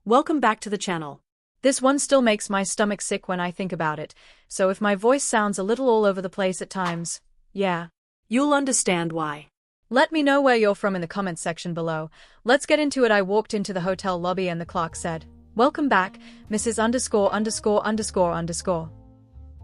Welcome back to the channel. This one still makes my stomach sick when I think about it, so if my voice sounds a little all over the place at times, yeah, you'll understand why. Let me know where you're from in the comments section below. Let's get into it. I walked into the hotel lobby and the clerk said, "Welcome back, Mrs. _______."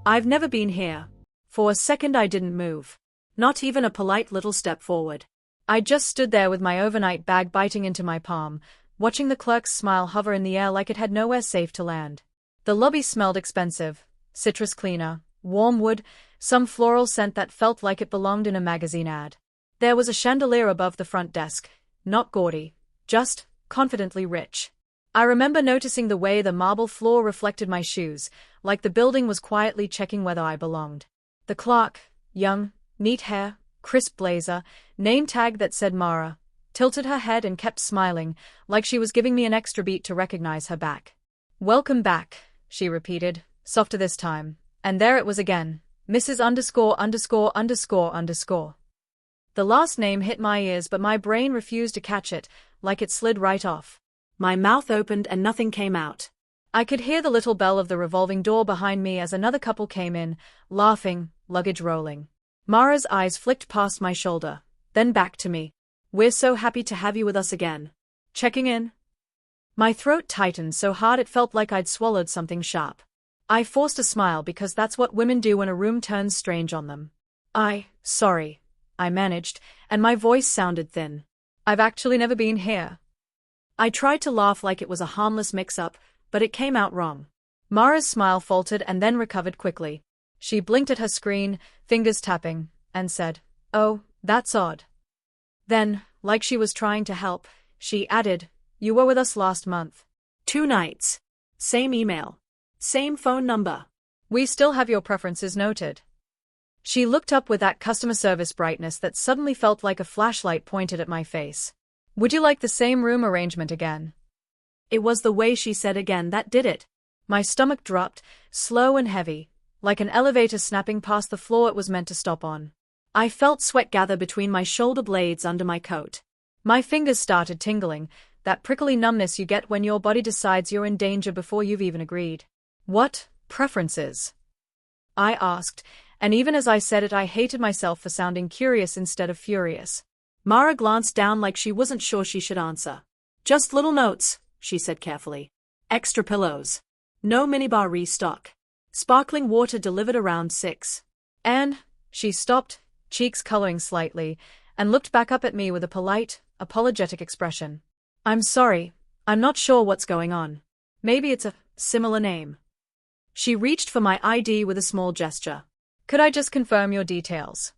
I've never been here. For a second I didn't move. Not even a polite little step forward. I just stood there with my overnight bag biting into my palm, watching the clerk's smile hover in the air like it had nowhere safe to land. The lobby smelled expensive. Citrus cleaner, warm wood, some floral scent that felt like it belonged in a magazine ad. There was a chandelier above the front desk, not gaudy, just confidently rich. I remember noticing the way the marble floor reflected my shoes, like the building was quietly checking whether I belonged. The clerk, young, neat hair, crisp blazer, name tag that said Mara, tilted her head and kept smiling, like she was giving me an extra beat to recognize her back. "Welcome back," she repeated, softer this time, and there it was again, Mrs. _______. The last name hit my ears but my brain refused to catch it, like it slid right off. My mouth opened and nothing came out. I could hear the little bell of the revolving door behind me as another couple came in, laughing, luggage rolling. Mara's eyes flicked past my shoulder, then back to me. "We're so happy to have you with us again. Checking in?" My throat tightened so hard it felt like I'd swallowed something sharp. I forced a smile because that's what women do when a room turns strange on them. Sorry, I managed, and my voice sounded thin. "I've actually never been here." I tried to laugh like it was a harmless mix-up, but it came out wrong. Mara's smile faltered and then recovered quickly. She blinked at her screen, fingers tapping, and said, "Oh, that's odd." Then, like she was trying to help, she added, "You were with us last month. 2 nights. Same email. Same phone number. We still have your preferences noted." She looked up with that customer service brightness that suddenly felt like a flashlight pointed at my face. "Would you like the same room arrangement again?" It was the way she said again that did it. My stomach dropped, slow and heavy, like an elevator snapping past the floor it was meant to stop on. I felt sweat gather between my shoulder blades under my coat. My fingers started tingling, that prickly numbness you get when your body decides you're in danger before you've even agreed. "What preferences?" I asked, and even as I said it I hated myself for sounding curious instead of furious. Mara glanced down like she wasn't sure she should answer. "Just little notes," she said carefully. "Extra pillows. No minibar restock. Sparkling water delivered around 6. And," she stopped, cheeks coloring slightly, and looked back up at me with a polite, apologetic expression. "I'm sorry, I'm not sure what's going on. Maybe it's a similar name." She reached for my ID with a small gesture. "Could I just confirm your details?"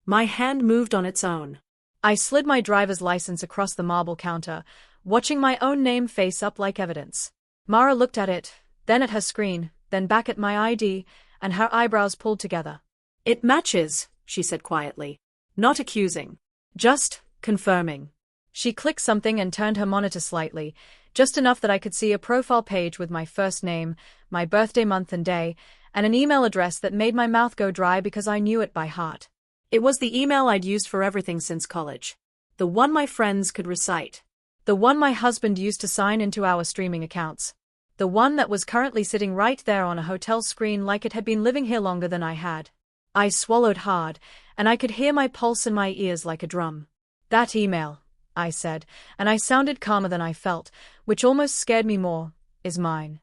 My hand moved on its own. I slid my driver's license across the marble counter, watching my own name face up like evidence. Mara looked at it, then at her screen, then back at my ID, and her eyebrows pulled together. "It matches," she said quietly. Not accusing. Just confirming. She clicked something and turned her monitor slightly, just enough that I could see a profile page with my first name, my birthday month and day, and an email address that made my mouth go dry because I knew it by heart. It was the email I'd used for everything since college. The one my friends could recite. The one my husband used to sign into our streaming accounts. The one that was currently sitting right there on a hotel screen like it had been living here longer than I had. I swallowed hard, and I could hear my pulse in my ears like a drum. "That email," I said, and I sounded calmer than I felt, which almost scared me more, "is mine."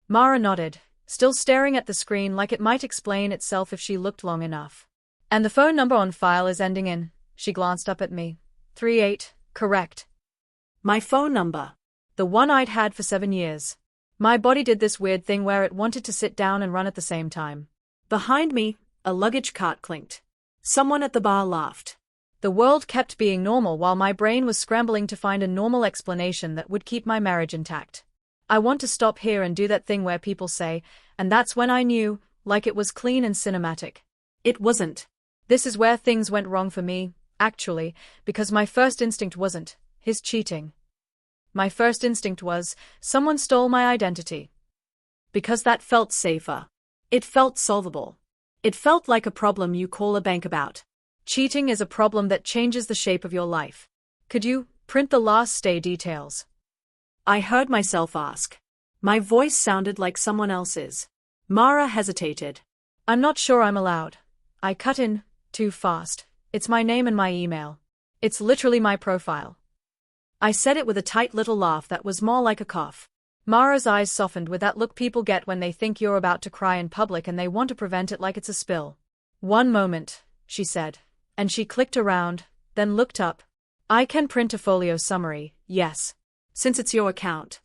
Mara nodded, still staring at the screen like it might explain itself if she looked long enough. "And the phone number on file is ending in," she glanced up at me. 38, correct. My phone number. The one I'd had for 7 years. My body did this weird thing where it wanted to sit down and run at the same time. Behind me, a luggage cart clinked. Someone at the bar laughed. The world kept being normal while my brain was scrambling to find a normal explanation that would keep my marriage intact. I want to stop here and do that thing where people say, and that's when I knew, like it was clean and cinematic. It wasn't. This is where things went wrong for me, actually, because my first instinct wasn't his cheating. My first instinct was, someone stole my identity. Because that felt safer. It felt solvable. It felt like a problem you call a bank about. Cheating is a problem that changes the shape of your life. Could you print the last stay details? I heard myself ask. My voice sounded like someone else's. Mara hesitated. I'm not sure I'm allowed. I cut in, too fast. It's my name and my email. It's literally my profile. I said it with a tight little laugh that was more like a cough. Mara's eyes softened with that look people get when they think you're about to cry in public and they want to prevent it like it's a spill. One moment, she said, and she clicked around, then looked up. I can print a folio summary, yes. Since it's your account.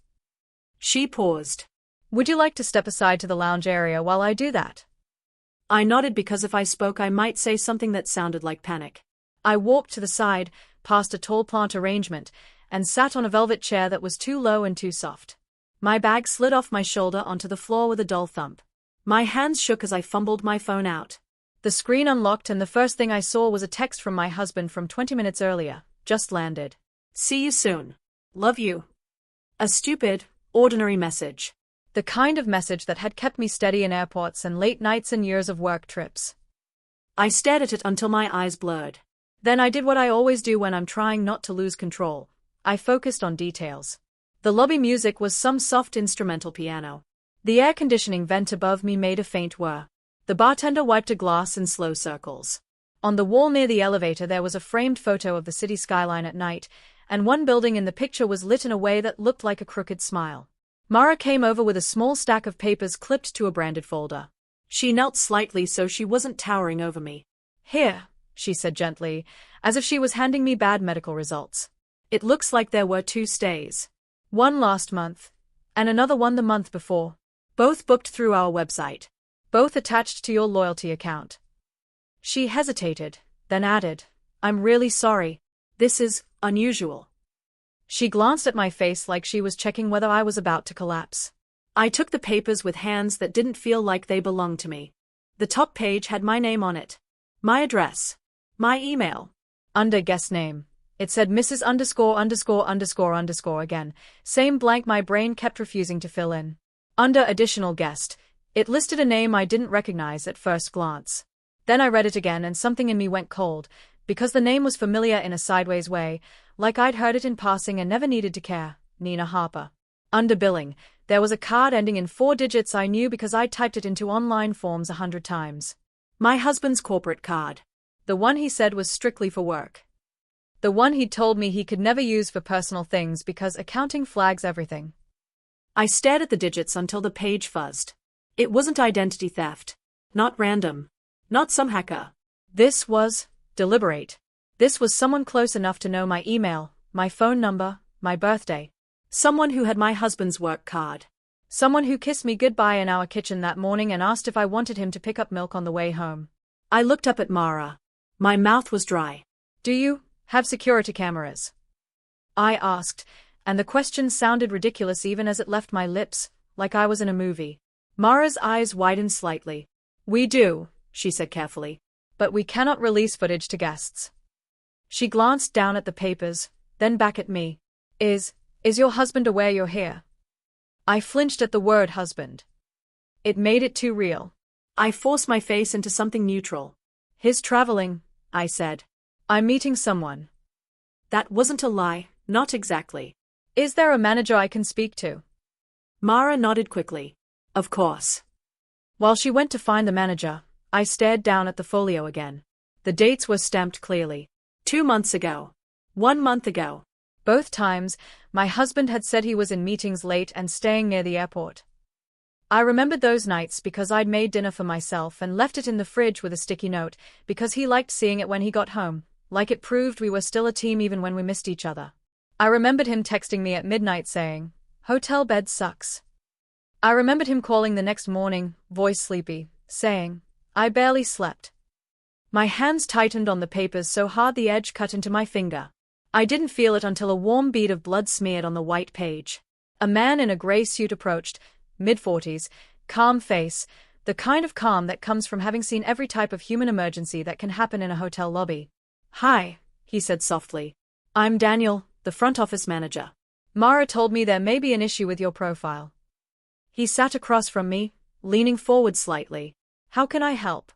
She paused. Would you like to step aside to the lounge area while I do that? I nodded because if I spoke I might say something that sounded like panic. I walked to the side, past a tall plant arrangement, and sat on a velvet chair that was too low and too soft. My bag slid off my shoulder onto the floor with a dull thump. My hands shook as I fumbled my phone out. The screen unlocked and the first thing I saw was a text from my husband from 20 minutes earlier. Just landed. See you soon. Love you. A stupid, ordinary message. The kind of message that had kept me steady in airports and late nights and years of work trips. I stared at it until my eyes blurred. Then I did what I always do when I'm trying not to lose control. I focused on details. The lobby music was some soft instrumental piano. The air conditioning vent above me made a faint whir. The bartender wiped a glass in slow circles. On the wall near the elevator there was a framed photo of the city skyline at night, and one building in the picture was lit in a way that looked like a crooked smile. Mara came over with a small stack of papers clipped to a branded folder. She knelt slightly so she wasn't towering over me. Here, she said gently, as if she was handing me bad medical results. It looks like there were 2 stays. One last month, and another one the month before. Both booked through our website. Both attached to your loyalty account. She hesitated, then added, I'm really sorry. This is unusual. She glanced at my face like she was checking whether I was about to collapse. I took the papers with hands that didn't feel like they belonged to me. The top page had my name on it. My address. My email. Under guest name. It said Mrs. _____ again. Same blank my brain kept refusing to fill in. Under additional guest, it listed a name I didn't recognize at first glance. Then I read it again and something in me went cold, because the name was familiar in a sideways way, like I'd heard it in passing and never needed to care. Nina Harper. Under billing, there was a card ending in 4 digits I knew because I'd typed it into online forms 100 times. My husband's corporate card. The one he said was strictly for work. The one he'd told me he could never use for personal things because accounting flags everything. I stared at the digits until the page fuzzed. It wasn't identity theft. Not random. Not some hacker. This was deliberate. This was someone close enough to know my email, my phone number, my birthday. Someone who had my husband's work card. Someone who kissed me goodbye in our kitchen that morning and asked if I wanted him to pick up milk on the way home. I looked up at Mara. My mouth was dry. Do you have security cameras? I asked, and the question sounded ridiculous even as it left my lips, like I was in a movie. Mara's eyes widened slightly. We do, she said carefully. But we cannot release footage to guests. She glanced down at the papers, then back at me. Is your husband aware you're here? I flinched at the word husband. It made it too real. I forced my face into something neutral. He's traveling, I said. I'm meeting someone. That wasn't a lie, not exactly. Is there a manager I can speak to? Mara nodded quickly. Of course. While she went to find the manager, I stared down at the folio again. The dates were stamped clearly. 2 months ago. 1 month ago. Both times, my husband had said he was in meetings late and staying near the airport. I remembered those nights because I'd made dinner for myself and left it in the fridge with a sticky note, because he liked seeing it when he got home, like it proved we were still a team even when we missed each other. I remembered him texting me at midnight saying, "Hotel bed sucks." I remembered him calling the next morning, voice sleepy, saying, "I barely slept." My hands tightened on the papers so hard the edge cut into my finger. I didn't feel it until a warm bead of blood smeared on the white page. A man in a gray suit approached, mid-40s, calm face, the kind of calm that comes from having seen every type of human emergency that can happen in a hotel lobby. "Hi," he said softly. "I'm Daniel, the front office manager. Mara told me there may be an issue with your profile." He sat across from me, leaning forward slightly. "How can I help?"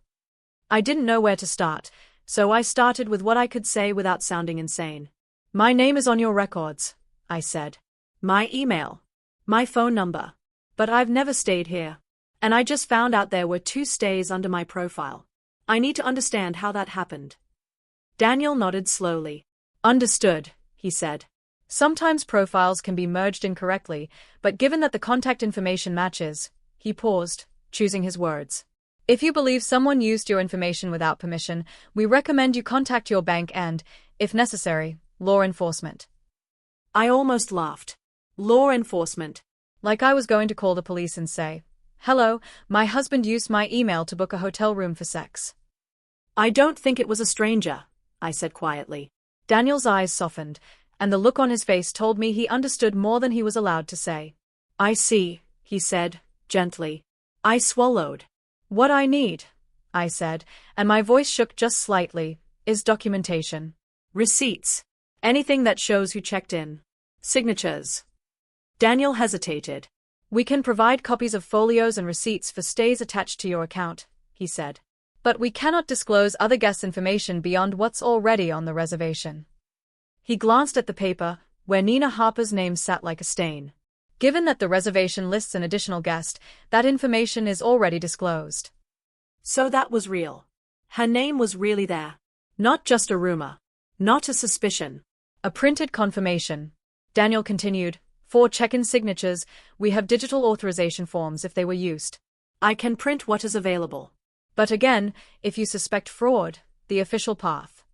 I didn't know where to start, so I started with what I could say without sounding insane. "My name is on your records," I said. my email, my phone number. But I've never stayed here. And I just found out there were 2 stays under my profile. I need to understand how that happened. Daniel nodded slowly. Understood, he said. Sometimes profiles can be merged incorrectly, but given that the contact information matches, he paused, choosing his words. If you believe someone used your information without permission, we recommend you contact your bank and, if necessary, law enforcement. I almost laughed. Law enforcement. Like I was going to call the police and say, "Hello, my husband used my email to book a hotel room for sex." I don't think it was a stranger, I said quietly. Daniel's eyes softened, and the look on his face told me he understood more than he was allowed to say. I see, he said, gently. I swallowed. What I need, I said, and my voice shook just slightly, is documentation. Receipts. Anything that shows who checked in. Signatures. Daniel hesitated. We can provide copies of folios and receipts for stays attached to your account, he said. But we cannot disclose other guests' information beyond what's already on the reservation. He glanced at the paper, where Nina Harper's name sat like a stain. Given that the reservation lists an additional guest, that information is already disclosed. So that was real. Her name was really there. Not just a rumor. Not a suspicion. A printed confirmation. Daniel continued, for check-in signatures, we have digital authorization forms if they were used. I can print what is available. But again, if you suspect fraud, the official path.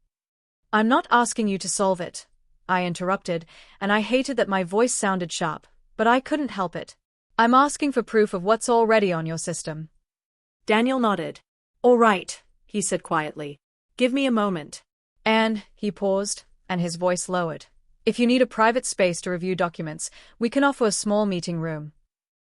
I'm not asking you to solve it, I interrupted, and I hated that my voice sounded sharp, but I couldn't help it. I'm asking for proof of what's already on your system. Daniel nodded. All right, he said quietly. Give me a moment. And, he paused, and his voice lowered. If you need a private space to review documents, we can offer a small meeting room.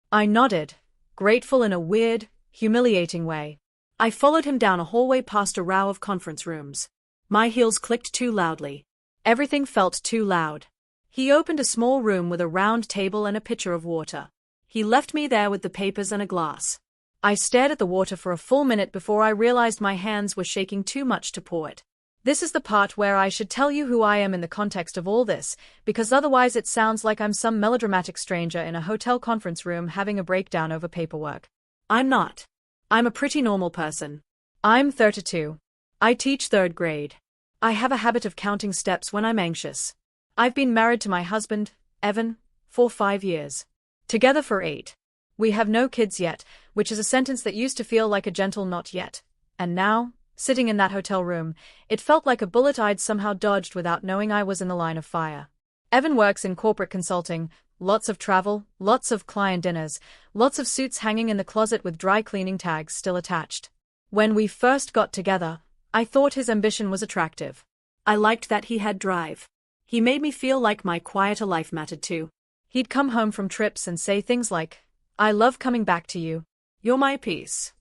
I nodded, grateful in a weird, humiliating way. I followed him down a hallway past a row of conference rooms. My heels clicked too loudly. Everything felt too loud. He opened a small room with a round table and a pitcher of water. He left me there with the papers and a glass. I stared at the water for a full minute before I realized my hands were shaking too much to pour it. This is the part where I should tell you who I am in the context of all this, because otherwise it sounds like I'm some melodramatic stranger in a hotel conference room having a breakdown over paperwork. I'm not. I'm a pretty normal person. I'm 32. I teach 3rd grade. I have a habit of counting steps when I'm anxious. I've been married to my husband, Evan, for 5 years. Together for 8. We have no kids yet, which is a sentence that used to feel like a gentle not yet. And now, sitting in that hotel room, it felt like a bullet I'd somehow dodged without knowing I was in the line of fire. Evan works in corporate consulting, lots of travel, lots of client dinners, lots of suits hanging in the closet with dry cleaning tags still attached. When we first got together, I thought his ambition was attractive. I liked that he had drive. He made me feel like my quieter life mattered too. He'd come home from trips and say things like, I love coming back to you. You're my peace.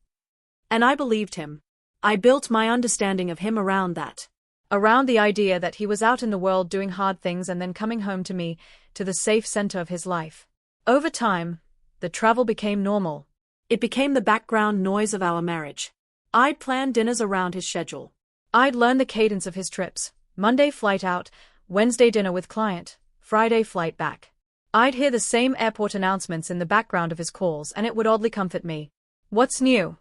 And I believed him. I built my understanding of him around that. Around the idea that he was out in the world doing hard things and then coming home to me, to the safe center of his life. Over time, the travel became normal. It became the background noise of our marriage. I'd plan dinners around his schedule. I'd learn the cadence of his trips. Monday flight out, Wednesday dinner with client, Friday flight back. I'd hear the same airport announcements in the background of his calls and it would oddly comfort me. What's new?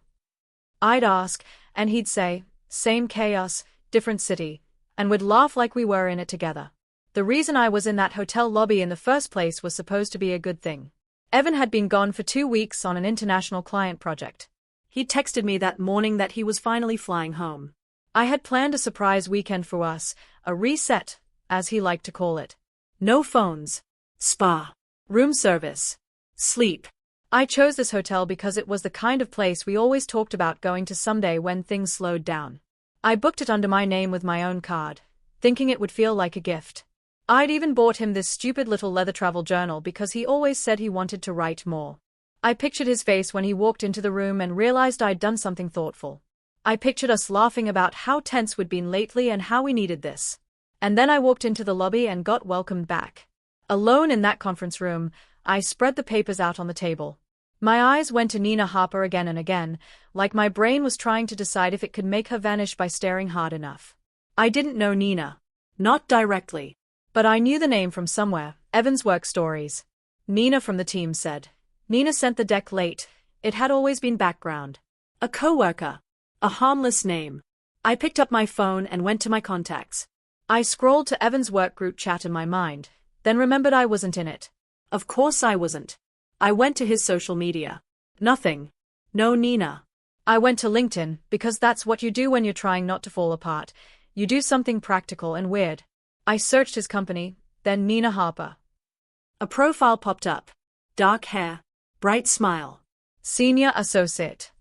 I'd ask, and he'd say, same chaos, different city, and we'd laugh like we were in it together. The reason I was in that hotel lobby in the first place was supposed to be a good thing. Evan had been gone for 2 weeks on an international client project. He texted me that morning that he was finally flying home. I had planned a surprise weekend for us, a reset, as he liked to call it. No phones. Spa. Room service. Sleep. I chose this hotel because it was the kind of place we always talked about going to someday when things slowed down. I booked it under my name with my own card, thinking it would feel like a gift. I'd even bought him this stupid little leather travel journal because he always said he wanted to write more. I pictured his face when he walked into the room and realized I'd done something thoughtful. I pictured us laughing about how tense we'd been lately and how we needed this. And then I walked into the lobby and got welcomed back. Alone in that conference room, I spread the papers out on the table. My eyes went to Nina Harper again and again, like my brain was trying to decide if it could make her vanish by staring hard enough. I didn't know Nina. Not directly. But I knew the name from somewhere, Evan's work stories. Nina from the team said. Nina sent the deck late. It had always been background. A coworker. A harmless name. I picked up my phone and went to my contacts. I scrolled to Evan's work group chat in my mind, then remembered I wasn't in it. Of course I wasn't. I went to his social media. Nothing. No Nina. I went to LinkedIn, because that's what you do when you're trying not to fall apart. You do something practical and weird. I searched his company, then Nina Harper. A profile popped up. Dark hair. Bright smile. Senior associate.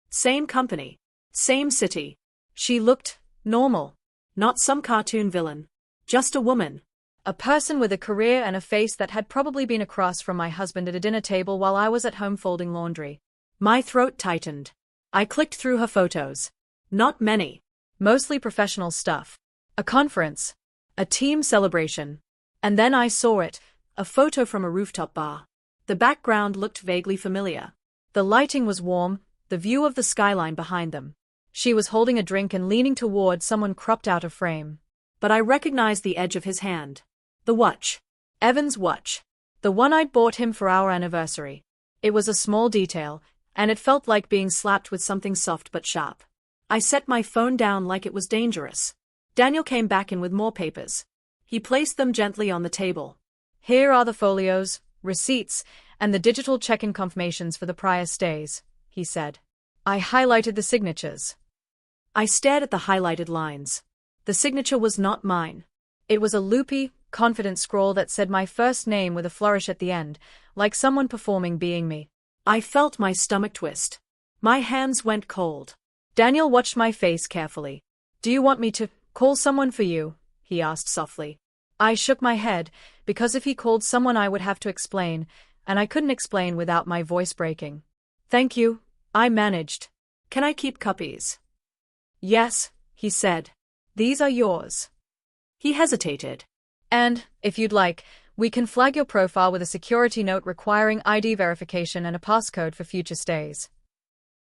Same company. Same city. She looked normal. Not some cartoon villain. Just a woman. A person with a career and a face that had probably been across from my husband at a dinner table while I was at home folding laundry. My throat tightened. I clicked through her photos. Not many. Mostly professional stuff. A conference. A team celebration. And then I saw it, a photo from a rooftop bar. The background looked vaguely familiar. The lighting was warm, the view of the skyline behind them. She was holding a drink and leaning toward someone cropped out of frame. But I recognized the edge of his hand. The watch. Evan's watch. The one I'd bought him for our anniversary. It was a small detail, and it felt like being slapped with something soft but sharp. I set my phone down like it was dangerous. Daniel came back in with more papers. He placed them gently on the table. Here are the folios, receipts, and the digital check-in confirmations for the prior stays, he said. I highlighted the signatures. I stared at the highlighted lines. The signature was not mine. It was a loopy, confident scroll that said my first name with a flourish at the end, like someone performing Being Me. I felt my stomach twist. My hands went cold. Daniel watched my face carefully. Do you want me to call someone for you? He asked softly. I shook my head, because if he called someone I would have to explain, and I couldn't explain without my voice breaking. Thank you, I managed. Can I keep copies? Yes, he said. These are yours. He hesitated. And, if you'd like, we can flag your profile with a security note requiring ID verification and a passcode for future stays.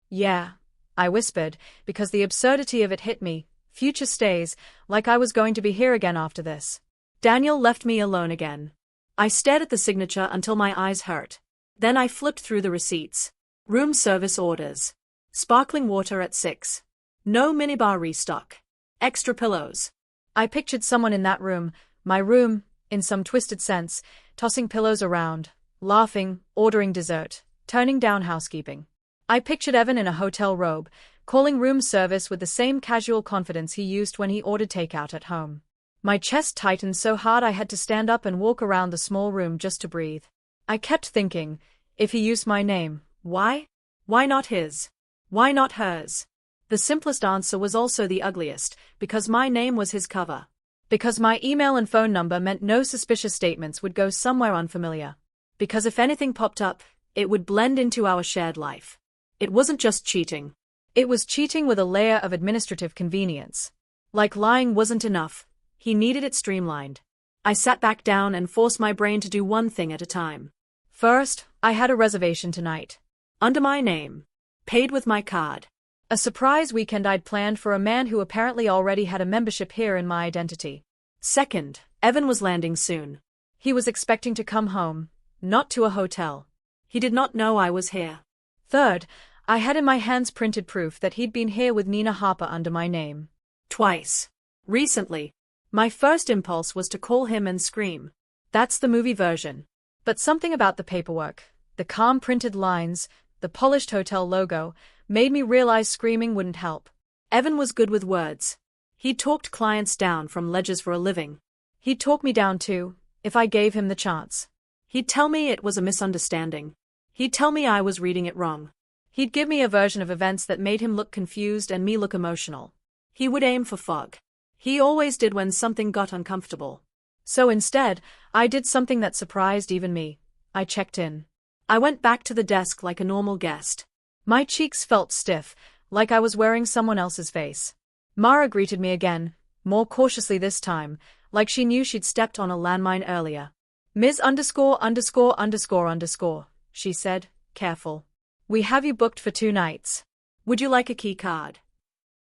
Yeah, I whispered, because the absurdity of it hit me. Future stays, like I was going to be here again after this. Daniel left me alone again. I stared at the signature until my eyes hurt. Then I flipped through the receipts. Room service orders. Sparkling water at 6. No minibar restock. Extra pillows. I pictured someone in that room, my room, in some twisted sense, tossing pillows around, laughing, ordering dessert, turning down housekeeping. I pictured Evan in a hotel robe, calling room service with the same casual confidence he used when he ordered takeout at home. My chest tightened so hard I had to stand up and walk around the small room just to breathe. I kept thinking, if he used my name, why? Why not his? Why not hers? The simplest answer was also the ugliest, because my name was his cover. Because my email and phone number meant no suspicious statements would go somewhere unfamiliar. Because if anything popped up, it would blend into our shared life. It wasn't just cheating. It was cheating with a layer of administrative convenience. Like lying wasn't enough, he needed it streamlined. I sat back down and forced my brain to do one thing at a time. First, I had a reservation tonight. Under my name. Paid with my card. A surprise weekend I'd planned for a man who apparently already had a membership here in my identity. Second, Evan was landing soon. He was expecting to come home, not to a hotel. He did not know I was here. Third, I had in my hands printed proof that he'd been here with Nina Harper under my name. Twice. Recently. My first impulse was to call him and scream. That's the movie version. But something about the paperwork, the calm printed lines, the polished hotel logo, made me realize screaming wouldn't help. Evan was good with words. He talked clients down from ledgers for a living. He'd talk me down too, if I gave him the chance. He'd tell me it was a misunderstanding. He'd tell me I was reading it wrong. He'd give me a version of events that made him look confused and me look emotional. He would aim for fog. He always did when something got uncomfortable. So instead, I did something that surprised even me. I checked in. I went back to the desk like a normal guest. My cheeks felt stiff, like I was wearing someone else's face. Mara greeted me again, more cautiously this time, like she knew she'd stepped on a landmine earlier. Ms. ______, she said, careful. We have you booked for 2 nights. Would you like a key card?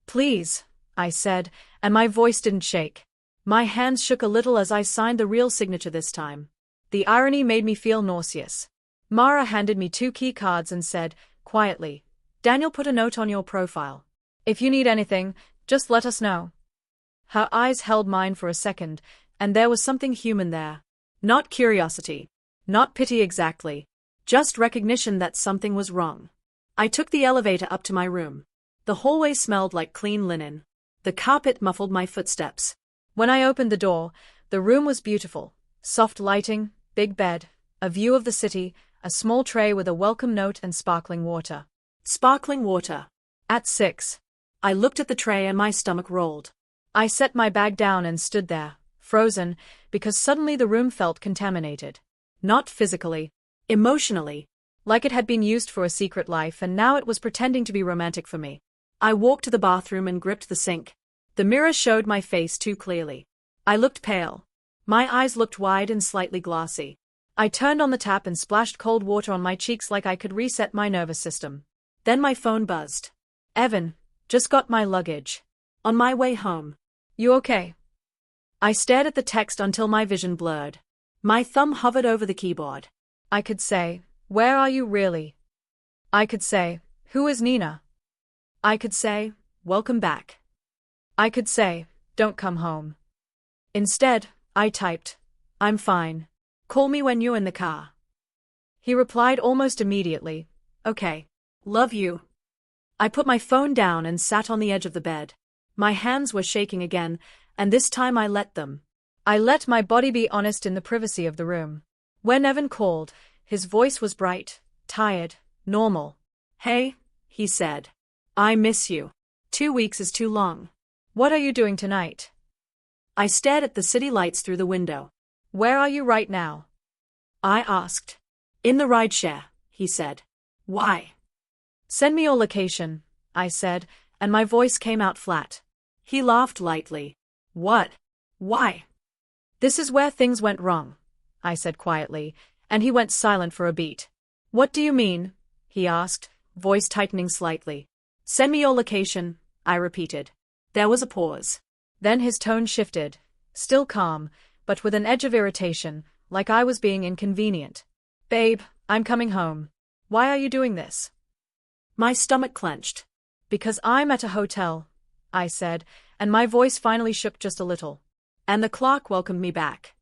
Please, I said, and my voice didn't shake. My hands shook a little as I signed the real signature this time. The irony made me feel nauseous. Mara handed me 2 key cards and said, quietly, Daniel put a note on your profile. If you need anything, just let us know. Her eyes held mine for a second, and there was something human there. Not curiosity. Not pity exactly. Just recognition that something was wrong. I took the elevator up to my room. The hallway smelled like clean linen. The carpet muffled my footsteps. When I opened the door, the room was beautiful. Soft lighting, big bed, a view of the city, a small tray with a welcome note and sparkling water. Sparkling water. At 6. I looked at the tray and my stomach rolled. I set my bag down and stood there, frozen, because suddenly the room felt contaminated. Not physically. Emotionally. Like it had been used for a secret life and now it was pretending to be romantic for me. I walked to the bathroom and gripped the sink. The mirror showed my face too clearly. I looked pale. My eyes looked wide and slightly glassy. I turned on the tap and splashed cold water on my cheeks like I could reset my nervous system. Then my phone buzzed. Evan, just got my luggage. On my way home. You okay? I stared at the text until my vision blurred. My thumb hovered over the keyboard. I could say, where are you really? I could say, who is Nina? I could say, welcome back. I could say, don't come home. Instead, I typed, I'm fine. Call me when you're in the car. He replied almost immediately, okay. Love you. I put my phone down and sat on the edge of the bed. My hands were shaking again, and this time I let them. I let my body be honest in the privacy of the room. When Evan called, his voice was bright, tired, normal. Hey, he said. I miss you. 2 weeks is too long. What are you doing tonight? I stared at the city lights through the window. Where are you right now? I asked. In the rideshare, he said. Why? Send me your location, I said, and my voice came out flat. He laughed lightly. What? Why? This is where things went wrong, I said quietly, and he went silent for a beat. What do you mean? He asked, voice tightening slightly. Send me your location, I repeated. There was a pause. Then his tone shifted, still calm, but with an edge of irritation, like I was being inconvenient. Babe, I'm coming home. Why are you doing this? My stomach clenched. Because I'm at a hotel, I said, and my voice finally shook just a little. And the clerk welcomed me back.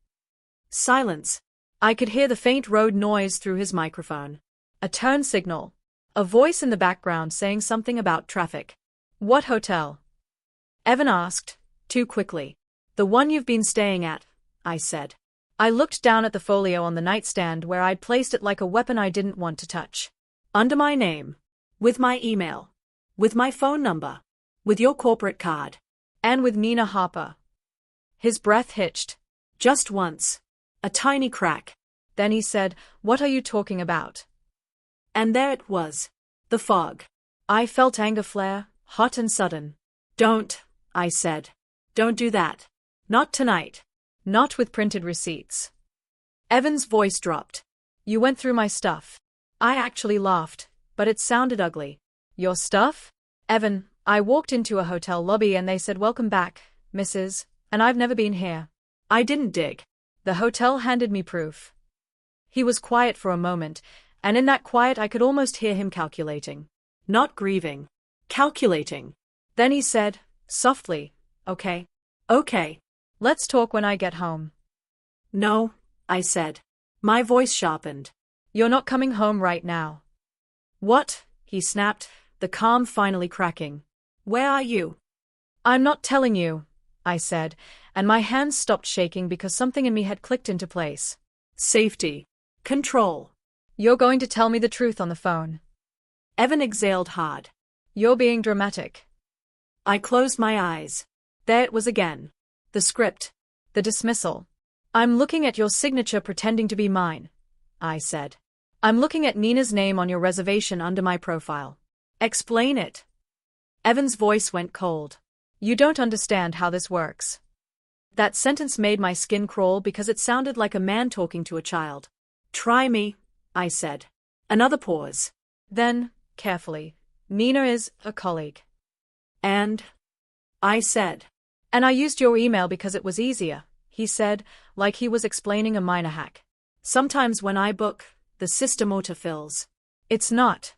Silence. I could hear the faint road noise through his microphone. A turn signal. A voice in the background saying something about traffic. What hotel? Evan asked, too quickly. The one you've been staying at, I said. I looked down at the folio on the nightstand where I'd placed it like a weapon I didn't want to touch. Under my name. With my email. With my phone number. With your corporate card. And with Nina Harper. His breath hitched. Just once. A tiny crack. Then he said, what are you talking about? And there it was. The fog. I felt anger flare, hot and sudden. Don't, I said. Don't do that. Not tonight. Not with printed receipts. Evan's voice dropped. You went through my stuff. I actually laughed, but it sounded ugly. Your stuff? Evan, I walked into a hotel lobby and they said welcome back, Mrs., and I've never been here. I didn't dig. The hotel handed me proof. He was quiet for a moment, and in that quiet I could almost hear him calculating. Not grieving. Calculating. Then he said, softly, okay. Okay. Let's talk when I get home. No, I said. My voice sharpened. You're not coming home right now. What? He snapped, the calm finally cracking. Where are you? I'm not telling you, I said, and my hands stopped shaking because something in me had clicked into place. Safety. Control. You're going to tell me the truth on the phone. Evan exhaled hard. You're being dramatic. I closed my eyes. There it was again. The script. The dismissal. I'm looking at your signature pretending to be mine, I said. I'm looking at Nina's name on your reservation under my profile. Explain it. Evan's voice went cold. You don't understand how this works. That sentence made my skin crawl because it sounded like a man talking to a child. Try me, I said. Another pause. Then, carefully, Nina is a colleague. And? I said. And I used your email because it was easier, he said, like he was explaining a minor hack. Sometimes when I book, the system autofills. It's not.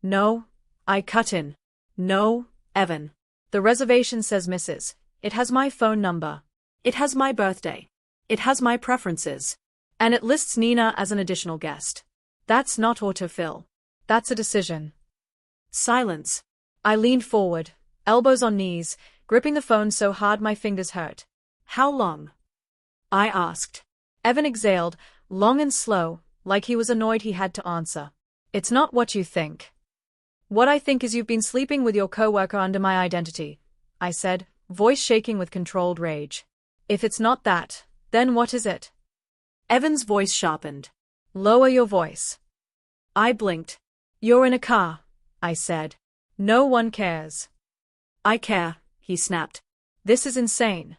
No, I cut in. No, Evan. The reservation says Mrs. It has my phone number. It has my birthday. It has my preferences. And it lists Nina as an additional guest. That's not autofill. That's a decision. Silence. I leaned forward, elbows on knees, gripping the phone so hard my fingers hurt. How long? I asked. Evan exhaled, long and slow, like he was annoyed he had to answer. It's not what you think. What I think is you've been sleeping with your coworker under my identity, I said, voice shaking with controlled rage. If it's not that, then what is it? Evan's voice sharpened. Lower your voice. I blinked. You're in a car, I said. No one cares. I care, he snapped. This is insane.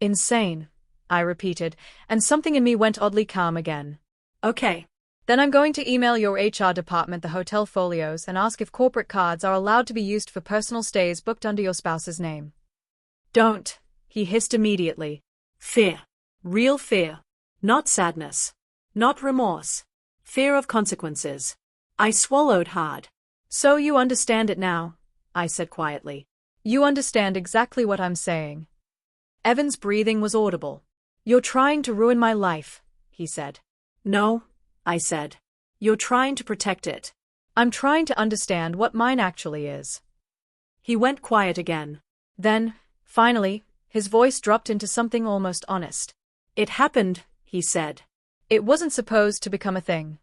Insane, I repeated, and something in me went oddly calm again. Okay. Then I'm going to email your HR department the hotel folios and ask if corporate cards are allowed to be used for personal stays booked under your spouse's name. Don't, he hissed immediately. Fear. Real fear. Not sadness. Not remorse. Fear of consequences. I swallowed hard. So you understand it now, I said quietly. You understand exactly what I'm saying. Evan's breathing was audible. You're trying to ruin my life, he said. No, I said. You're trying to protect it. I'm trying to understand what mine actually is. He went quiet again. Then, finally, his voice dropped into something almost honest. It happened, he said. It wasn't supposed to become a thing.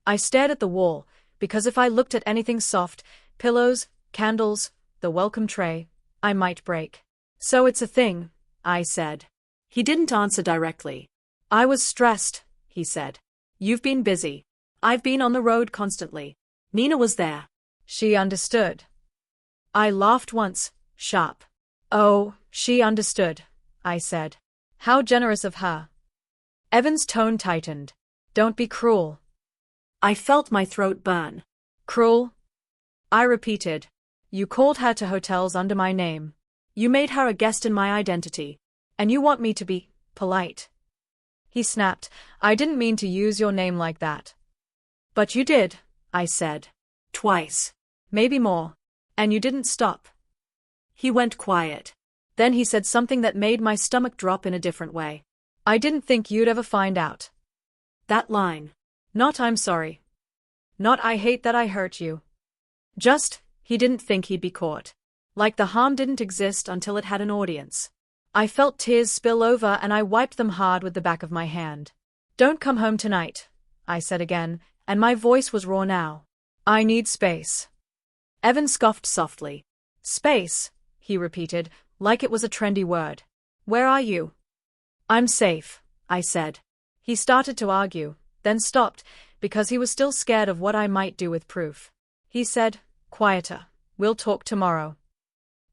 I stared at the wall, because if I looked at anything soft, pillows, candles, the welcome tray, I might break. So it's a thing, I said. He didn't answer directly. I was stressed, he said. You've been busy. I've been on the road constantly. Nina was there. She understood. I laughed once, sharp. Oh, she understood, I said. How generous of her. Evan's tone tightened. Don't be cruel. I felt my throat burn. Cruel? I repeated. You called her to hotels under my name. You made her a guest in my identity. And you want me to be polite. He snapped. I didn't mean to use your name like that. But you did, I said. Twice. Maybe more. And you didn't stop. He went quiet. Then he said something that made my stomach drop in a different way. I didn't think you'd ever find out. That line. Not I'm sorry. Not I hate that I hurt you. Just, he didn't think he'd be caught. Like the harm didn't exist until it had an audience. I felt tears spill over and I wiped them hard with the back of my hand. Don't come home tonight, I said again, and my voice was raw now. I need space. Evan scoffed softly. Space, he repeated, like it was a trendy word. Where are you? I'm safe, I said. He started to argue, then stopped, because he was still scared of what I might do with proof. He said, quieter, we'll talk tomorrow.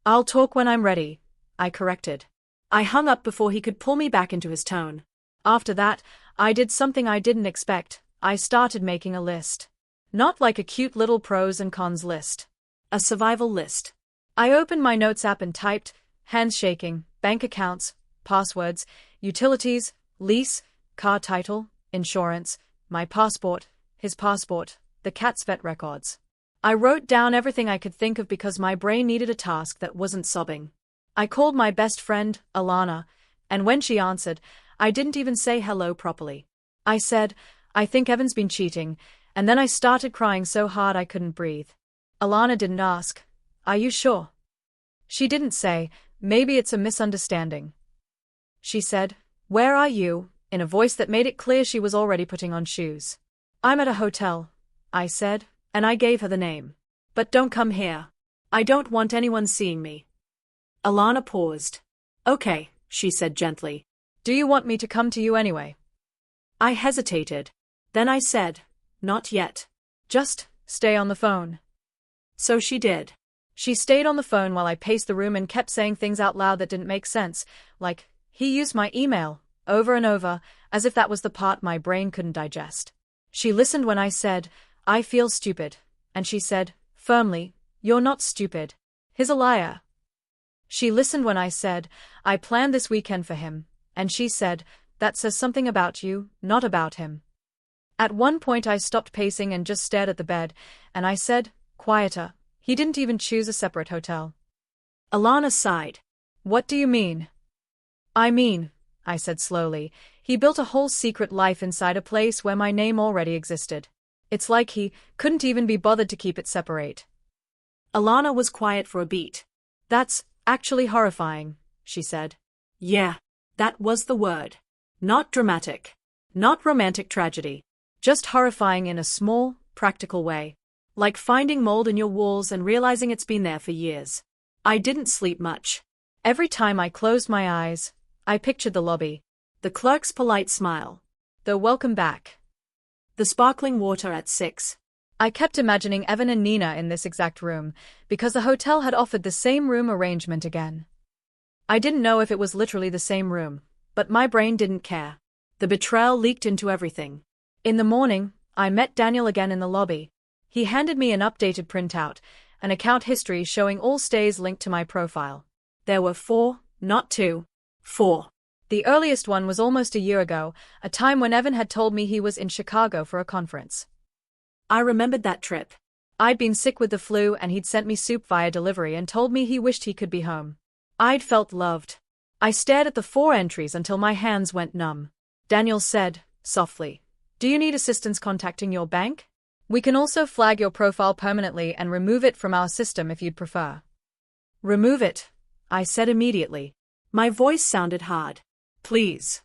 I'll talk when I'm ready, I corrected. I hung up before he could pull me back into his tone. After that, I did something I didn't expect. I started making a list. Not like a cute little pros and cons list. A survival list. I opened my notes app and typed, hands shaking, bank accounts, passwords, utilities, lease, car title, insurance, my passport, his passport, the cat's vet records. I wrote down everything I could think of because my brain needed a task that wasn't sobbing. I called my best friend, Alana, and when she answered, I didn't even say hello properly. I said, I think Evan's been cheating, and then I started crying so hard I couldn't breathe. Alana didn't ask, are you sure? She didn't say, maybe it's a misunderstanding. She said, where are you, in a voice that made it clear she was already putting on shoes. I'm at a hotel, I said, and I gave her the name. But don't come here. I don't want anyone seeing me. Alana paused. Okay, she said gently. Do you want me to come to you anyway? I hesitated. Then I said, not yet. Just stay on the phone. So she did. She stayed on the phone while I paced the room and kept saying things out loud that didn't make sense, like, he used my email, over and over, as if that was the part my brain couldn't digest. She listened when I said, I feel stupid, and she said, firmly, you're not stupid. He's a liar. She listened when I said, I planned this weekend for him, and she said, That says something about you, not about him. At one point I stopped pacing and just stared at the bed, and I said, quieter, he didn't even choose a separate hotel. Alana sighed. What do you mean? I mean, I said slowly, he built a whole secret life inside a place where my name already existed. It's like he couldn't even be bothered to keep it separate. Alana was quiet for a beat. That's actually horrifying, she said. Yeah, that was the word. Not dramatic. Not romantic tragedy. Just horrifying in a small, practical way. Like finding mold in your walls and realizing it's been there for years. I didn't sleep much. Every time I closed my eyes, I pictured the lobby. The clerk's polite smile. The welcome back. The sparkling water at 6. I kept imagining Evan and Nina in this exact room, because the hotel had offered the same room arrangement again. I didn't know if it was literally the same room, but my brain didn't care. The betrayal leaked into everything. In the morning, I met Daniel again in the lobby. He handed me an updated printout, an account history showing all stays linked to my profile. There were 4, not 2. 4. The earliest one was almost a year ago, a time when Evan had told me he was in Chicago for a conference. I remembered that trip. I'd been sick with the flu and he'd sent me soup via delivery and told me he wished he could be home. I'd felt loved. I stared at the 4 entries until my hands went numb. Daniel said, softly, do you need assistance contacting your bank? We can also flag your profile permanently and remove it from our system if you'd prefer. Remove it, I said immediately. My voice sounded hard. Please.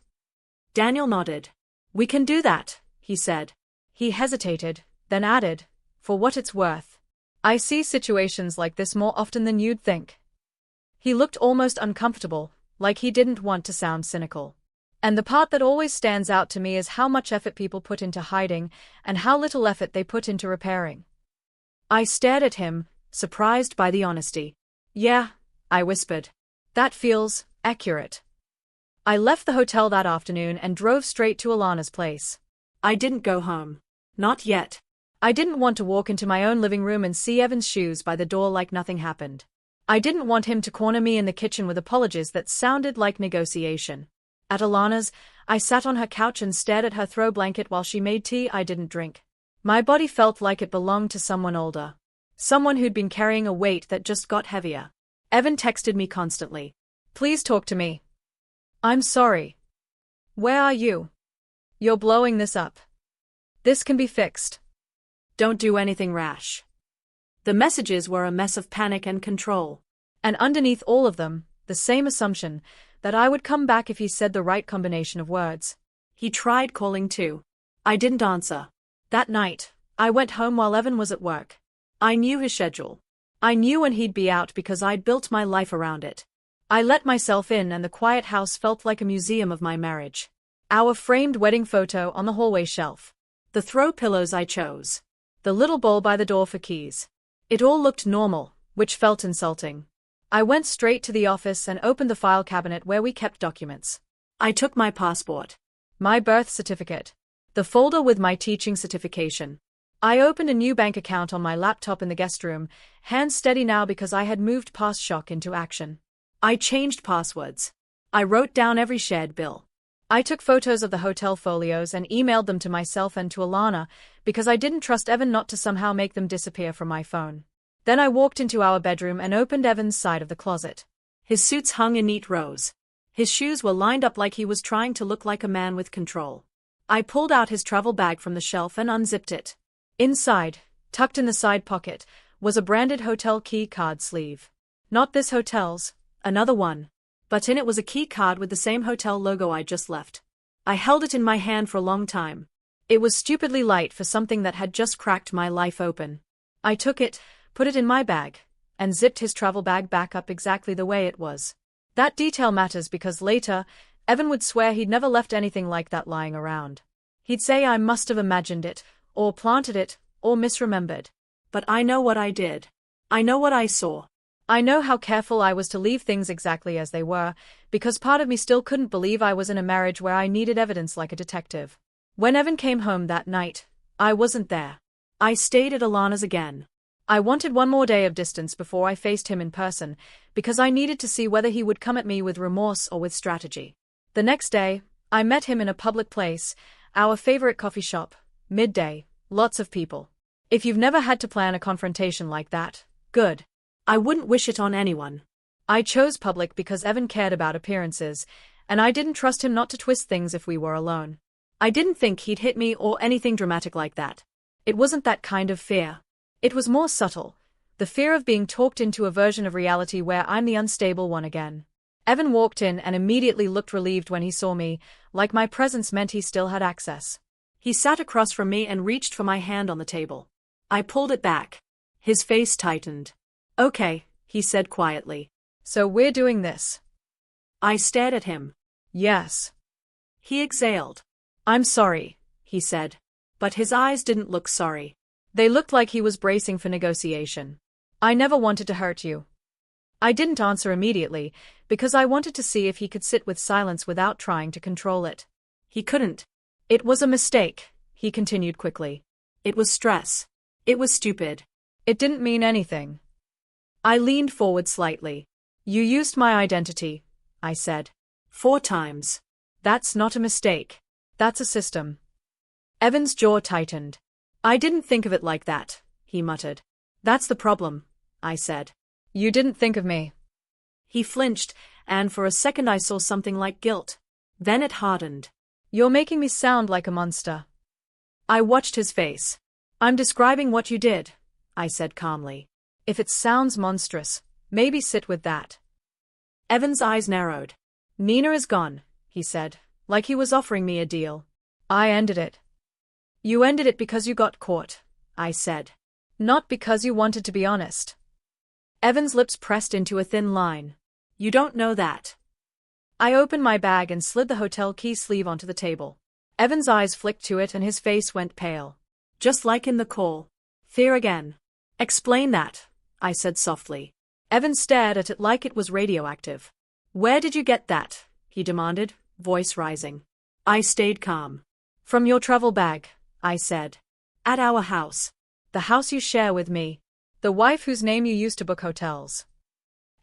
Daniel nodded. We can do that, he said. He hesitated, then added, for what it's worth. I see situations like this more often than you'd think. He looked almost uncomfortable, like he didn't want to sound cynical. And the part that always stands out to me is how much effort people put into hiding and how little effort they put into repairing. I stared at him, surprised by the honesty. Yeah, I whispered. That feels accurate. I left the hotel that afternoon and drove straight to Alana's place. I didn't go home. Not yet. I didn't want to walk into my own living room and see Evan's shoes by the door like nothing happened. I didn't want him to corner me in the kitchen with apologies that sounded like negotiation. At Alana's, I sat on her couch and stared at her throw blanket while she made tea I didn't drink. My body felt like it belonged to someone older. Someone who'd been carrying a weight that just got heavier. Evan texted me constantly. Please talk to me. I'm sorry. Where are you? You're blowing this up. This can be fixed. Don't do anything rash. The messages were a mess of panic and control. And underneath all of them, the same assumption, that I would come back if he said the right combination of words. He tried calling too. I didn't answer. That night, I went home while Evan was at work. I knew his schedule. I knew when he'd be out because I'd built my life around it. I let myself in and the quiet house felt like a museum of my marriage. Our framed wedding photo on the hallway shelf. The throw pillows I chose. The little bowl by the door for keys. It all looked normal, which felt insulting. I went straight to the office and opened the file cabinet where we kept documents. I took my passport. My birth certificate. The folder with my teaching certification. I opened a new bank account on my laptop in the guest room, hands steady now because I had moved past shock into action. I changed passwords. I wrote down every shared bill. I took photos of the hotel folios and emailed them to myself and to Alana because I didn't trust Evan not to somehow make them disappear from my phone. Then I walked into our bedroom and opened Evan's side of the closet. His suits hung in neat rows. His shoes were lined up like he was trying to look like a man with control. I pulled out his travel bag from the shelf and unzipped it. Inside, tucked in the side pocket, was a branded hotel key card sleeve. Not this hotel's. Another one. But in it was a key card with the same hotel logo I just left. I held it in my hand for a long time. It was stupidly light for something that had just cracked my life open. I took it, put it in my bag, and zipped his travel bag back up exactly the way it was. That detail matters because later, Evan would swear he'd never left anything like that lying around. He'd say I must have imagined it, or planted it, or misremembered. But I know what I did. I know what I saw. I know how careful I was to leave things exactly as they were, because part of me still couldn't believe I was in a marriage where I needed evidence like a detective. When Evan came home that night, I wasn't there. I stayed at Alana's again. I wanted one more day of distance before I faced him in person, because I needed to see whether he would come at me with remorse or with strategy. The next day, I met him in a public place, our favorite coffee shop, midday, lots of people. If you've never had to plan a confrontation like that, good. I wouldn't wish it on anyone. I chose public because Evan cared about appearances, and I didn't trust him not to twist things if we were alone. I didn't think he'd hit me or anything dramatic like that. It wasn't that kind of fear. It was more subtle, the fear of being talked into a version of reality where I'm the unstable one again. Evan walked in and immediately looked relieved when he saw me, like my presence meant he still had access. He sat across from me and reached for my hand on the table. I pulled it back. His face tightened. "Okay," he said quietly. "So we're doing this." I stared at him. "Yes." He exhaled. "I'm sorry," he said. But his eyes didn't look sorry. They looked like he was bracing for negotiation. "I never wanted to hurt you." I didn't answer immediately, because I wanted to see if he could sit with silence without trying to control it. He couldn't. "It was a mistake," he continued quickly. "It was stress. It was stupid. It didn't mean anything." I leaned forward slightly. "You used my identity," I said. "4 times. That's not a mistake. That's a system." Evan's jaw tightened. "I didn't think of it like that," he muttered. "That's the problem," I said. "You didn't think of me." He flinched, and for a second I saw something like guilt. Then it hardened. "You're making me sound like a monster." I watched his face. "I'm describing what you did," I said calmly. "If it sounds monstrous, maybe sit with that." Evan's eyes narrowed. "Nina is gone," he said, like he was offering me a deal. "I ended it." "You ended it because you got caught," I said. "Not because you wanted to be honest." Evan's lips pressed into a thin line. "You don't know that." I opened my bag and slid the hotel key sleeve onto the table. Evan's eyes flicked to it and his face went pale. "Just like in the call. Fear again." "Explain that," I said softly. Evan stared at it like it was radioactive. "Where did you get that?" he demanded, voice rising. I stayed calm. "From your travel bag," I said. "At our house. The house you share with me. The wife whose name you used to book hotels."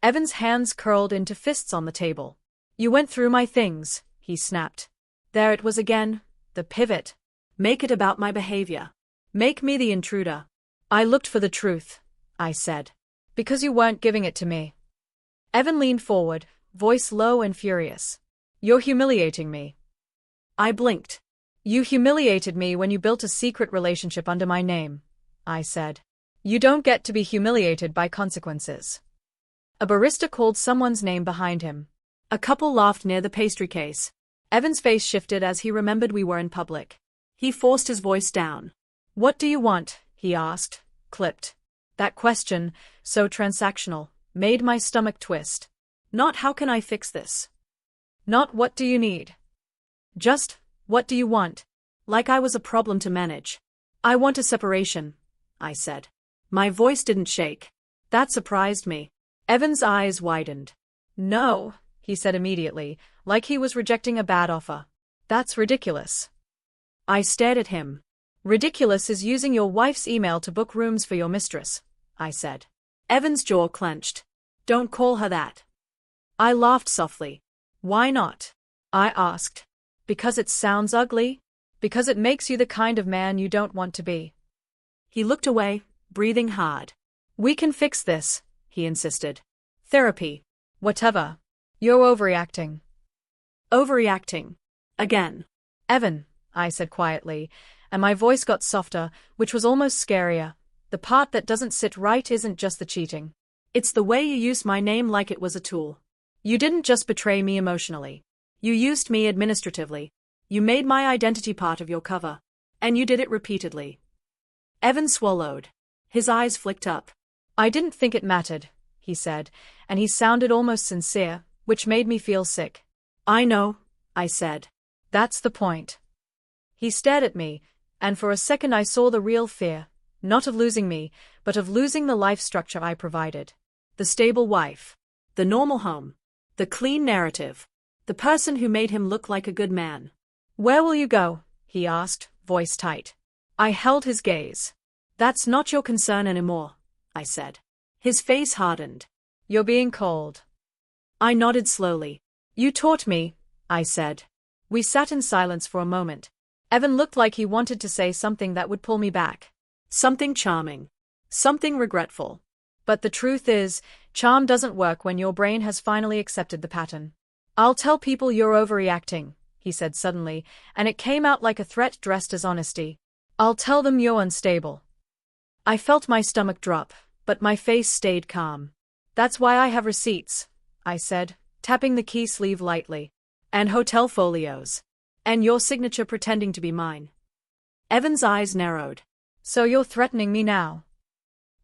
Evan's hands curled into fists on the table. "You went through my things," he snapped. There it was again, the pivot. Make it about my behavior. Make me the intruder. "I looked for the truth," I said. "Because you weren't giving it to me." Evan leaned forward, voice low and furious. "You're humiliating me." I blinked. "You humiliated me when you built a secret relationship under my name," I said. "You don't get to be humiliated by consequences." A barista called someone's name behind him. A couple laughed near the pastry case. Evan's face shifted as he remembered we were in public. He forced his voice down. "What do you want?" he asked, clipped. That question, so transactional, made my stomach twist. Not "how can I fix this?" Not "what do you need?" Just, "what do you want?" Like I was a problem to manage. "I want a separation," I said. My voice didn't shake. That surprised me. Evan's eyes widened. "No," he said immediately, like he was rejecting a bad offer. "That's ridiculous." I stared at him. "Ridiculous is using your wife's email to book rooms for your mistress," I said. Evan's jaw clenched. "Don't call her that." I laughed softly. "Why not?" I asked. "Because it sounds ugly? Because it makes you the kind of man you don't want to be." He looked away, breathing hard. "We can fix this," he insisted. "Therapy. Whatever. You're overreacting." Overreacting. Again. "Evan," I said quietly, and my voice got softer, which was almost scarier. "The part that doesn't sit right isn't just the cheating. It's the way you used my name like it was a tool. You didn't just betray me emotionally. You used me administratively. You made my identity part of your cover. And you did it repeatedly." Evan swallowed. His eyes flicked up. "I didn't think it mattered," he said, and he sounded almost sincere, which made me feel sick. "I know," I said. "That's the point." He stared at me, and for a second I saw the real fear, not of losing me, but of losing the life structure I provided. The stable wife. The normal home. The clean narrative. The person who made him look like a good man. "Where will you go?" he asked, voice tight. I held his gaze. "That's not your concern anymore," I said. His face hardened. "You're being cold." I nodded slowly. "You taught me," I said. We sat in silence for a moment. Evan looked like he wanted to say something that would pull me back. Something charming. Something regretful. But the truth is, charm doesn't work when your brain has finally accepted the pattern. I'll tell people you're overreacting, he said suddenly, and it came out like a threat dressed as honesty. I'll tell them you're unstable. I felt my stomach drop, but my face stayed calm. That's why I have receipts, I said, tapping the key sleeve lightly. And hotel folios. And your signature pretending to be mine. Evan's eyes narrowed. So you're threatening me now?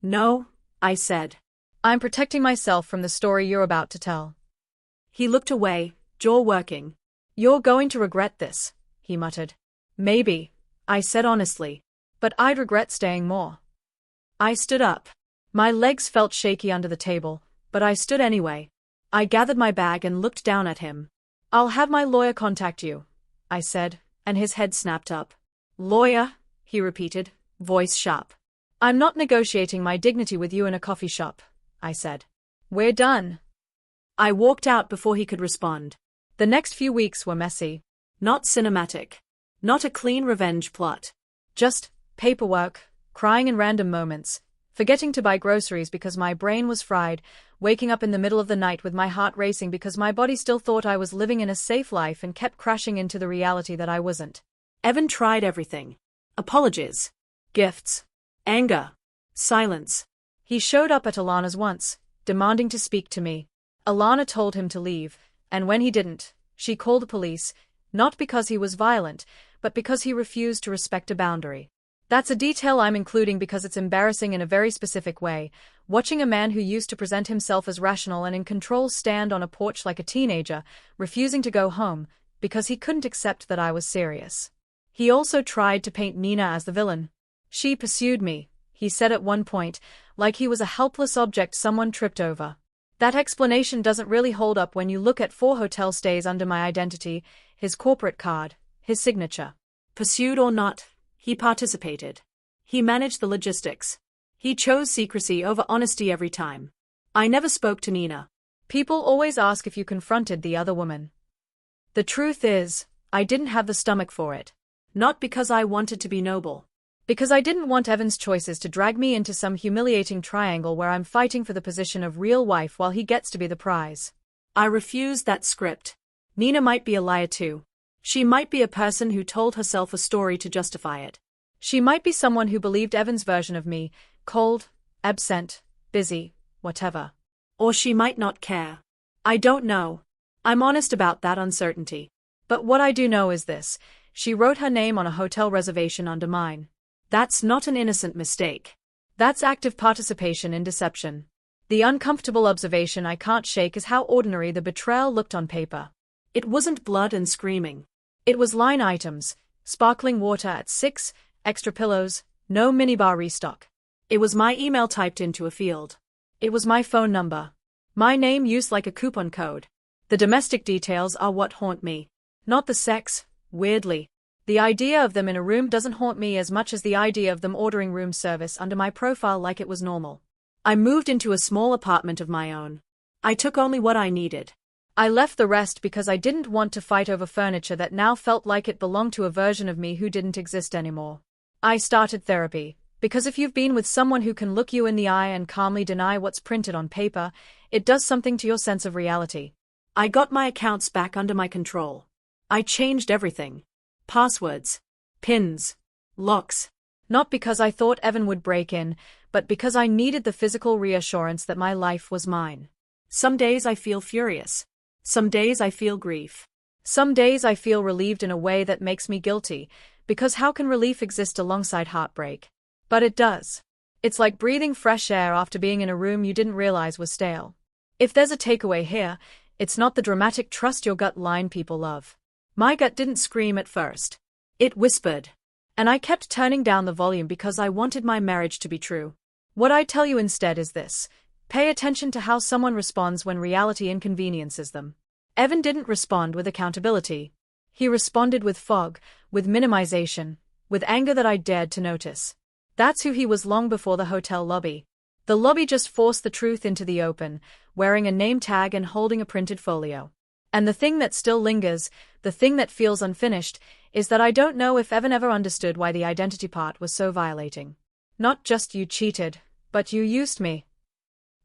No, I said. I'm protecting myself from the story you're about to tell. He looked away, jaw working. You're going to regret this, he muttered. Maybe, I said honestly. But I'd regret staying more. I stood up. My legs felt shaky under the table, but I stood anyway. I gathered my bag and looked down at him. I'll have my lawyer contact you, I said, and his head snapped up. Lawyer, he repeated, voice sharp. I'm not negotiating my dignity with you in a coffee shop, I said. We're done. I walked out before he could respond. The next few weeks were messy. Not cinematic. Not a clean revenge plot. Just paperwork, crying in random moments, forgetting to buy groceries because my brain was fried, waking up in the middle of the night with my heart racing because my body still thought I was living in a safe life and kept crashing into the reality that I wasn't. Evan tried everything. Apologies. Gifts. Anger. Silence. He showed up at Alana's once, demanding to speak to me. Alana told him to leave, and when he didn't, she called the police, not because he was violent, but because he refused to respect a boundary. That's a detail I'm including because it's embarrassing in a very specific way, watching a man who used to present himself as rational and in control stand on a porch like a teenager, refusing to go home, because he couldn't accept that I was serious. He also tried to paint Nina as the villain. She pursued me, he said at one point, like he was a helpless object someone tripped over. That explanation doesn't really hold up when you look at 4 hotel stays under my identity, his corporate card, his signature. Pursued or not, he participated. He managed the logistics. He chose secrecy over honesty every time. I never spoke to Nina. People always ask if you confronted the other woman. The truth is, I didn't have the stomach for it. Not because I wanted to be noble. Because I didn't want Evan's choices to drag me into some humiliating triangle where I'm fighting for the position of real wife while he gets to be the prize. I refused that script. Nina might be a liar too. She might be a person who told herself a story to justify it. She might be someone who believed Evan's version of me, cold, absent, busy, whatever. Or she might not care. I don't know. I'm honest about that uncertainty. But what I do know is this: she wrote her name on a hotel reservation under mine. That's not an innocent mistake. That's active participation in deception. The uncomfortable observation I can't shake is how ordinary the betrayal looked on paper. It wasn't blood and screaming. It was line items, sparkling water at 6, extra pillows, no minibar restock. It was my email typed into a field. It was my phone number. My name used like a coupon code. The domestic details are what haunt me. Not the sex, weirdly. The idea of them in a room doesn't haunt me as much as the idea of them ordering room service under my profile like it was normal. I moved into a small apartment of my own. I took only what I needed. I left the rest because I didn't want to fight over furniture that now felt like it belonged to a version of me who didn't exist anymore. I started therapy, because if you've been with someone who can look you in the eye and calmly deny what's printed on paper, it does something to your sense of reality. I got my accounts back under my control. I changed everything. Passwords. Pins. Locks. Not because I thought Evan would break in, but because I needed the physical reassurance that my life was mine. Some days I feel furious. Some days I feel grief. Some days I feel relieved in a way that makes me guilty, because how can relief exist alongside heartbreak? But it does. It's like breathing fresh air after being in a room you didn't realize was stale. If there's a takeaway here, it's not the dramatic trust your gut line people love. My gut didn't scream at first. It whispered. And I kept turning down the volume because I wanted my marriage to be true. What I tell you instead is this: pay attention to how someone responds when reality inconveniences them. Evan didn't respond with accountability. He responded with fog, with minimization, with anger that I dared to notice. That's who he was long before the hotel lobby. The lobby just forced the truth into the open, wearing a name tag and holding a printed folio. And the thing that still lingers, the thing that feels unfinished, is that I don't know if Evan ever understood why the identity part was so violating. Not just you cheated, but you used me.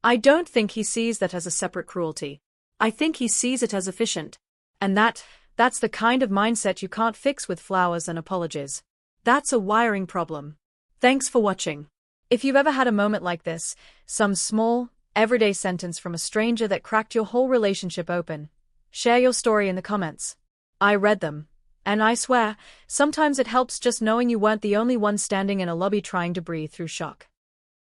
I don't think he sees that as a separate cruelty. I think he sees it as efficient. And that's the kind of mindset you can't fix with flowers and apologies. That's a wiring problem. Thanks for watching. If you've ever had a moment like this, some small, everyday sentence from a stranger that cracked your whole relationship open, share your story in the comments. I read them. And I swear, sometimes it helps just knowing you weren't the only one standing in a lobby trying to breathe through shock.